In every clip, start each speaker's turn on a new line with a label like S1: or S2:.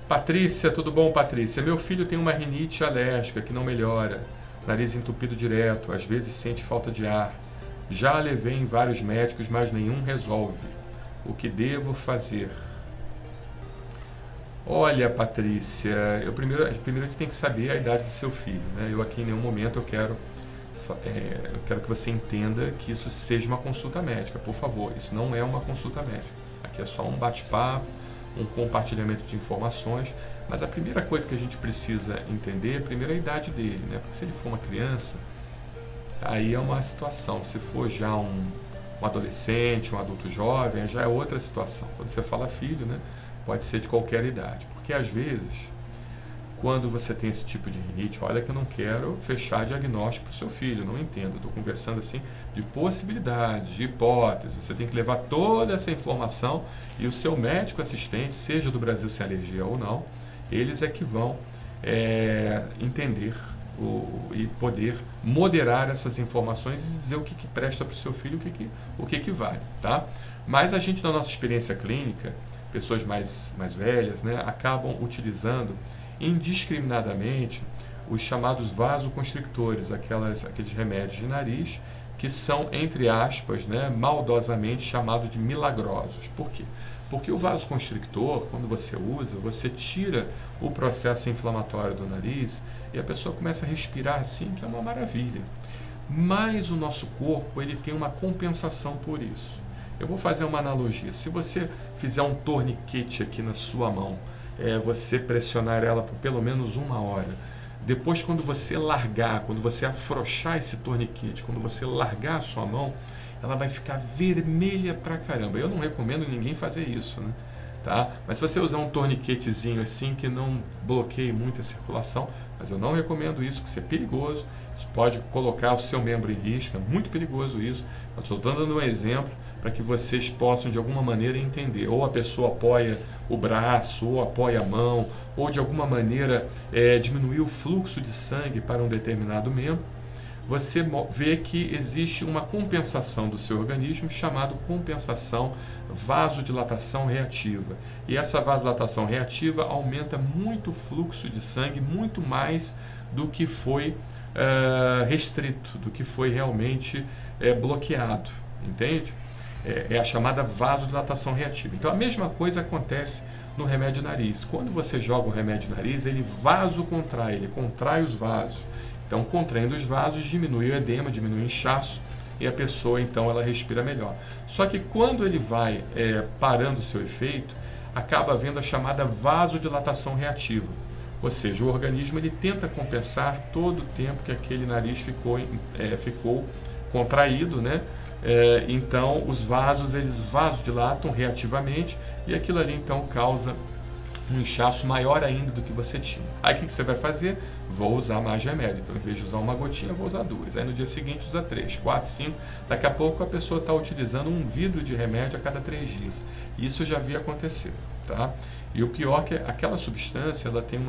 S1: Patrícia, tudo bom, Patrícia? Meu filho tem uma rinite alérgica que não melhora, nariz entupido direto, às vezes sente falta de ar. Já levei em vários médicos, mas nenhum resolve. O que devo fazer? Olha, Patrícia, primeiro que tem que saber a idade do seu filho, né? Eu aqui em nenhum momento eu quero que você entenda que isso seja uma consulta médica, por favor. Isso não é uma consulta médica. Aqui é só um bate-papo, um compartilhamento de informações, mas a primeira coisa que a gente precisa entender, primeiro é a idade dele, né? Porque se ele for uma criança, aí é uma situação. Se for já um adolescente, um adulto jovem, já é outra situação. Quando você fala filho, né? Pode ser de qualquer idade, porque às vezes, quando você tem esse tipo de rinite, olha que eu não quero fechar diagnóstico para o seu filho, não entendo, estou conversando assim de possibilidades, de hipóteses, você tem que levar toda essa informação e o seu médico assistente, seja do Brasil Sem Alergia ou não, eles é que vão entender e poder moderar essas informações e dizer o que presta para o seu filho, o que vale, tá? Mas a gente, na nossa experiência clínica, pessoas mais velhas, né, acabam utilizando indiscriminadamente os chamados vasoconstrictores, aqueles remédios de nariz que são, entre aspas, né, maldosamente chamados de milagrosos. Por quê? Porque o vasoconstrictor, quando você usa, você tira o processo inflamatório do nariz e a pessoa começa a respirar assim, que é uma maravilha. Mas o nosso corpo, ele tem uma compensação por isso. Eu vou fazer uma analogia. Se você fizer um torniquete aqui na sua mão, você pressionar ela por pelo menos 1 hora, depois quando você largar, quando você afrouxar esse torniquete, quando você largar a sua mão, ela vai ficar vermelha pra caramba. Eu não recomendo ninguém fazer isso, né? Tá? Mas se você usar um torniquetezinho assim que não bloqueie muito a circulação, mas eu não recomendo isso, porque isso é perigoso, isso pode colocar o seu membro em risco, é muito perigoso isso. Eu estou dando um exemplo para que vocês possam de alguma maneira entender. Ou a pessoa apoia o braço, ou apoia a mão, ou de alguma maneira diminuir o fluxo de sangue para um determinado membro. Você vê que existe uma compensação do seu organismo chamada compensação vasodilatação reativa. E essa vasodilatação reativa aumenta muito o fluxo de sangue, muito mais do que foi restrito, do que foi realmente bloqueado, entende? É a chamada vasodilatação reativa. Então a mesma coisa acontece no remédio nariz. Quando você joga o remédio nariz, ele vasocontrai, ele contrai os vasos. Então, contraindo os vasos, diminui o edema, diminui o inchaço e a pessoa, então, ela respira melhor. Só que quando ele vai parando o seu efeito, acaba havendo a chamada vasodilatação reativa. Ou seja, o organismo ele tenta compensar todo o tempo que aquele nariz ficou contraído, né? Então, os vasos, eles vasodilatam reativamente e aquilo ali, então, causa um inchaço maior ainda do que você tinha. Aí o que você vai fazer? Vou usar mais remédio. Então, em vez de usar uma gotinha, vou usar 2. Aí no dia seguinte usa 3, 4, 5. Daqui a pouco a pessoa está utilizando 1 vidro de remédio a cada 3 dias. Isso eu já vi acontecer, tá? E o pior é que aquela substância, ela tem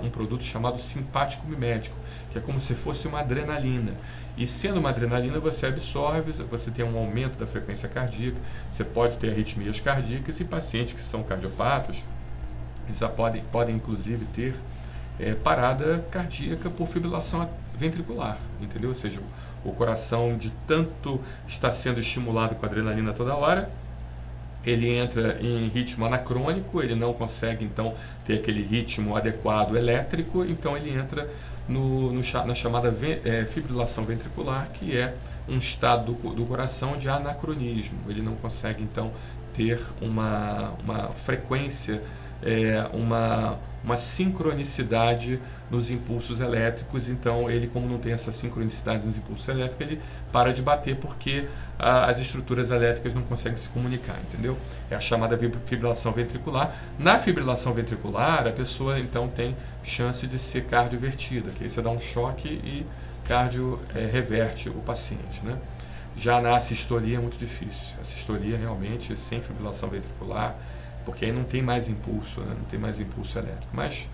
S1: um produto chamado simpático mimético, que é como se fosse uma adrenalina. E sendo uma adrenalina, você absorve, você tem um aumento da frequência cardíaca, você pode ter arritmias cardíacas e pacientes que são cardiopatas, eles podem inclusive ter parada cardíaca por fibrilação ventricular, entendeu? Ou seja, o coração de tanto está sendo estimulado com adrenalina toda hora, ele entra em ritmo anacrônico, ele não consegue então ter aquele ritmo adequado elétrico, então ele entra na chamada fibrilação ventricular, que é um estado do coração de anacronismo. Ele não consegue então ter uma frequência, uma sincronicidade nos impulsos elétricos. Então ele, como não tem essa sincronicidade nos impulsos elétricos, ele para de bater porque as estruturas elétricas não conseguem se comunicar, entendeu? É a chamada fibrilação ventricular. Na fibrilação ventricular, a pessoa então tem chance de ser cardiovertida, que aí você dá um choque e reverte o paciente, né? Já na assistolia é muito difícil. A sistolia realmente sem fibrilação ventricular, porque aí não tem mais impulso, né? Não tem mais impulso elétrico. Mas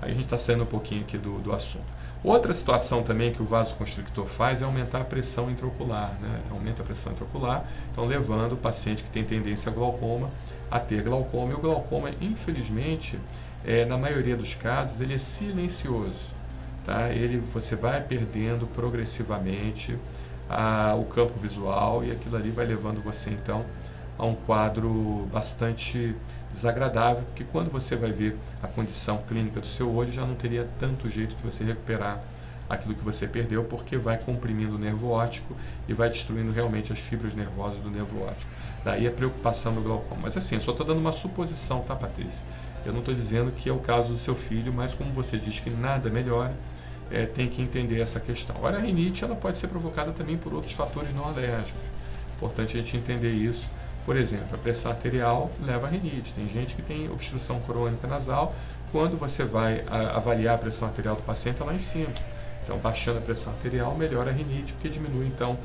S1: aí a gente está saindo um pouquinho aqui do assunto. Outra situação também que o vasoconstrictor faz é aumentar a pressão intraocular, né? Aumenta a pressão intraocular, então levando o paciente que tem tendência a glaucoma a ter glaucoma. E o glaucoma, infelizmente, na maioria dos casos, ele é silencioso, tá? Você vai perdendo progressivamente o campo visual e aquilo ali vai levando você, então, a um quadro bastante desagradável, porque quando você vai ver a condição clínica do seu olho, já não teria tanto jeito de você recuperar aquilo que você perdeu, porque vai comprimindo o nervo óptico e vai destruindo realmente as fibras nervosas do nervo óptico. Daí a preocupação do glaucoma. Mas assim, eu só estou dando uma suposição, tá, Patrícia? Eu não estou dizendo que é o caso do seu filho, mas como você diz que nada melhora, tem que entender essa questão. Agora, a rinite ela pode ser provocada também por outros fatores não alérgicos. Importante a gente entender isso. Por exemplo, a pressão arterial leva a rinite. Tem gente que tem obstrução crônica nasal. Quando você vai avaliar a pressão arterial do paciente, é lá em cima. Então, baixando a pressão arterial, melhora a rinite, porque diminui, então,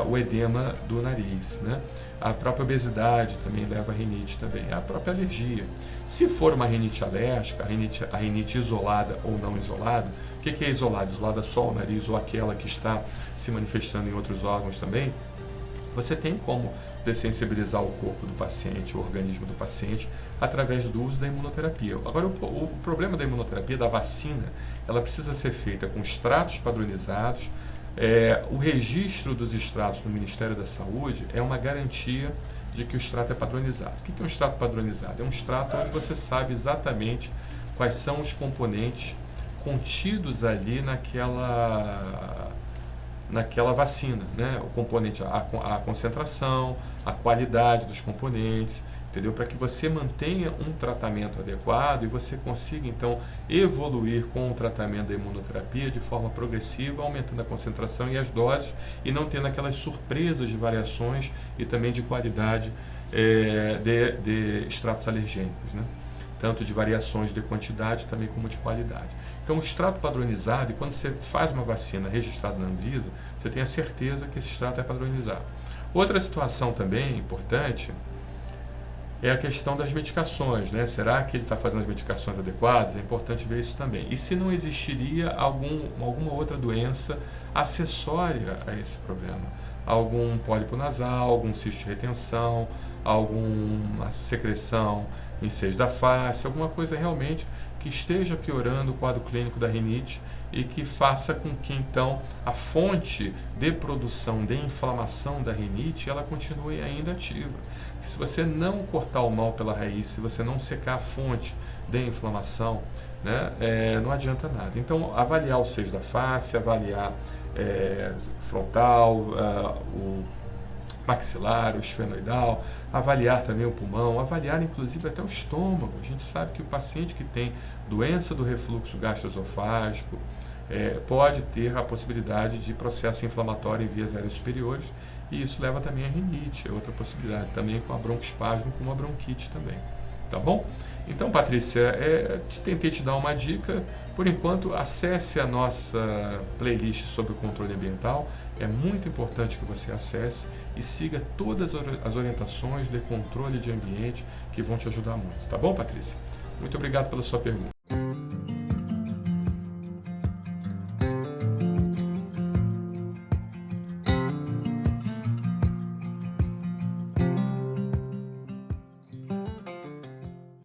S1: o edema do nariz, né? A própria obesidade também leva a rinite também. A própria alergia. Se for uma rinite alérgica, a rinite isolada ou não isolada, o que é isolada? Isolada só o nariz ou aquela que está se manifestando em outros órgãos também, você tem como dessensibilizar o corpo do paciente, o organismo do paciente, através do uso da imunoterapia. Agora, o problema da imunoterapia, da vacina, ela precisa ser feita com extratos padronizados. O registro dos extratos no Ministério da Saúde é uma garantia de que o extrato é padronizado. O que é um extrato padronizado? É um extrato onde você sabe exatamente quais são os componentes contidos ali naquela vacina, né? O componente, a concentração, a qualidade dos componentes, entendeu? Para que você mantenha um tratamento adequado e você consiga, então, evoluir com o tratamento da imunoterapia de forma progressiva, aumentando a concentração e as doses e não tendo aquelas surpresas de variações e também de qualidade de extratos alergênicos, né? Tanto de variações de quantidade também como de qualidade. Então, o extrato padronizado, e quando você faz uma vacina registrada na Anvisa, você tem a certeza que esse extrato é padronizado. Outra situação também importante é a questão das medicações, né? Será que ele está fazendo as medicações adequadas? É importante ver isso também. E se não existiria alguma outra doença acessória a esse problema? Algum pólipo nasal, algum cisto de retenção, alguma secreção em seios da face, alguma coisa realmente que esteja piorando o quadro clínico da rinite e que faça com que, então, a fonte de produção de inflamação da rinite, ela continue ainda ativa. Se você não cortar o mal pela raiz, se você não secar a fonte de inflamação, né, não adianta nada. Então, avaliar os seios da face, avaliar frontal, o maxilar, o esfenoidal, avaliar também o pulmão, avaliar inclusive até o estômago. A gente sabe que o paciente que tem doença do refluxo gastroesofágico pode ter a possibilidade de processo inflamatório em vias aéreas superiores e isso leva também a rinite, é outra possibilidade, também com a broncoespasmo, com a bronquite também. Tá bom? Então, Patrícia, tentei te dar uma dica. Por enquanto, acesse a nossa playlist sobre o controle ambiental. É muito importante que você acesse e siga todas as orientações de controle de ambiente que vão te ajudar muito. Tá bom, Patrícia? Muito obrigado pela sua pergunta.